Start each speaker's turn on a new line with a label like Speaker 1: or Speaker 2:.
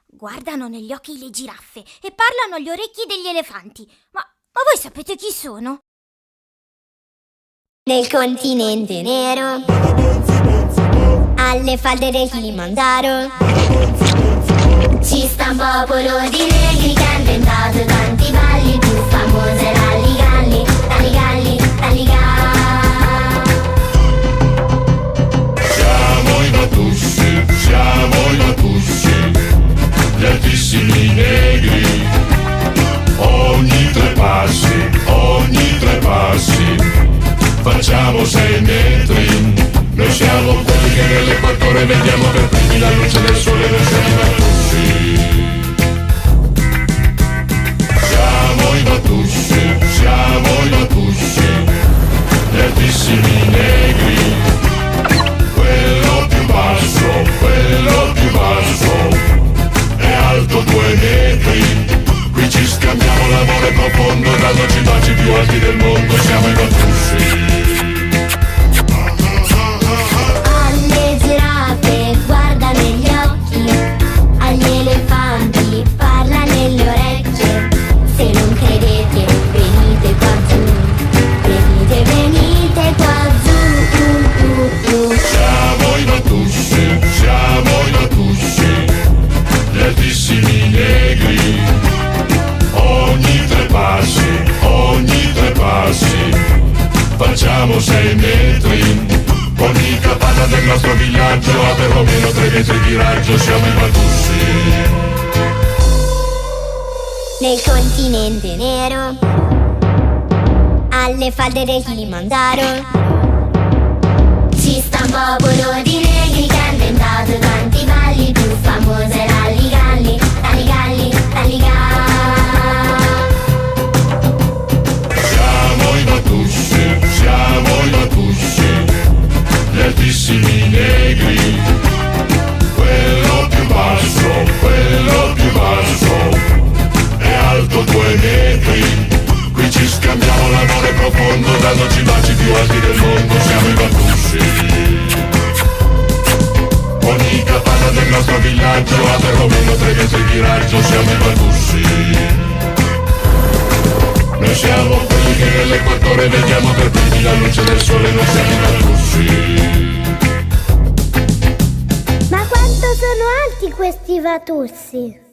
Speaker 1: Guardano negli occhi le giraffe e parlano agli orecchi degli elefanti. Ma voi sapete chi sono?
Speaker 2: Nel continente nero, alle falde del Kilimangiaro, ci sta un popolo di negri che ha inventato tanti balli. Il più famoso è l'Alligalli, l'Alligalli, l'Alligalli.
Speaker 3: Siamo i Batussi, siamo i Batussi, gli altissimi negri. Ogni tre passi, facciamo 6 metri. Noi siamo quelli che nell'equatore vediamo per primi la luce del sole. Noi siamo i Batussi. Siamo i Batussi, siamo i Batussi, gli altissimi negri. Quello più basso, è alto 2 metri. Qui ci scambiamo l'amore profondo, dandoci i baci più alti del mondo. Siamo i Batussi.
Speaker 2: Alle giraffe guarda negli occhi, agli elefanti parla nelle orecchie. Se non credete venite qua giù, venite qua giù.
Speaker 3: Siamo i Batussi, siamo i Batussi, gli altissimi negri. Ogni tre passi, facciamo 6 metri. Ogni capanna del nostro villaggio ha perlomeno 3 metri di raggio. Siamo i Batussi.
Speaker 2: Nel continente nero, alle falde del Kilimangiaro, ci sta un popolo di negri che ha inventato tanti balli. Il più famoso è l'Alligalli, l'Alligalli, l'Alligalli.
Speaker 3: Siamo i Batussi, gli altissimi negri. Quello più basso, è alto 2 metri. Qui ci scambiamo l'amore profondo, dandoci i baci più alti del mondo. Siamo i Batussi. Ogni capanna del nostro villaggio ha perlomeno 3 metri di raggio. Siamo i Batussi. Noi siamo quelli che nell'equatore vediamo per primi la luce del sole. Noi siamo i Batussi.
Speaker 4: Ma quanto sono alti questi Batussi?